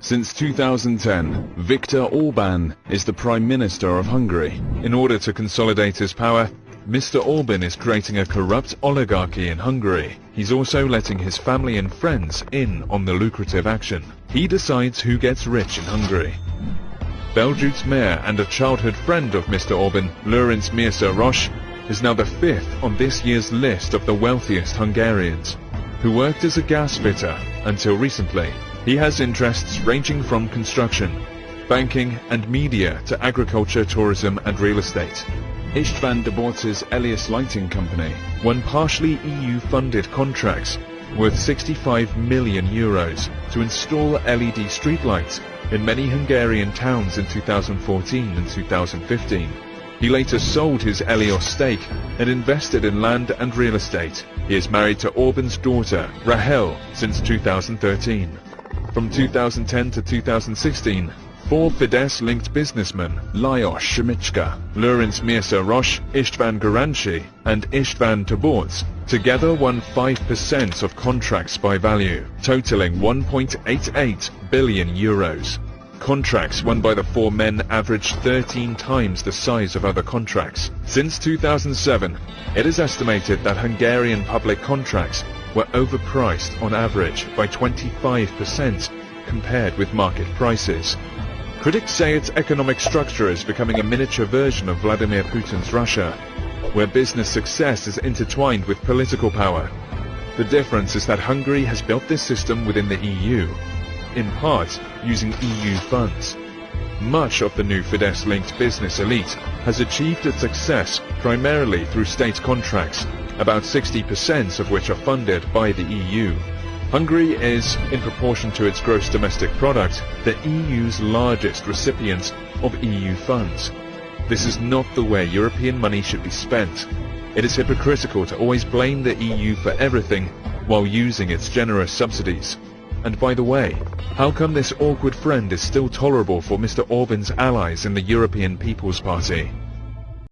Since 2010, Viktor Orbán is the Prime Minister of Hungary. In order to consolidate his power, Mr Orban is creating a corrupt oligarchy in Hungary. He's also letting his family and friends in on the lucrative action. He decides who gets rich in Hungary. Belgium's mayor and a childhood friend of Mr Orban, Mr Orban, is now the fifth on this year's list of the wealthiest Hungarians, who worked as a gas fitter until recently. He has interests ranging from construction, banking and media to agriculture, tourism and real estate. István Debord's Elias Lighting Company won partially EU-funded contracts worth 65 million euros to install LED streetlights in many Hungarian towns in 2014 and 2015. He later sold his Elios stake and invested in land and real estate. He is married to Orban's daughter, Rahel, since 2013. From 2010 to 2016, four Fidesz-linked businessmen, Lajos Simicska, Mr Orban, István Garancsi, and István Debord, together won 5% of contracts by value, totaling 1.88 billion euros. Contracts won by the four men averaged 13 times the size of other contracts. Since 2007, it is estimated that Hungarian public contracts were overpriced on average by 25% compared with market prices. Critics say its economic structure is becoming a miniature version of Vladimir Putin's Russia, where business success is intertwined with political power. The difference is that Hungary has built this system within the EU, in part using EU funds. Much of the new Fidesz-linked business elite has achieved its success primarily through state contracts, about 60% of which are funded by the EU. Hungary is, in proportion to its gross domestic product, the EU's largest recipient of EU funds. This is not the way European money should be spent. It is hypocritical to always blame the EU for everything while using its generous subsidies. And by the way, how come this awkward friend is still tolerable for Mr Orban's allies in the European People's Party?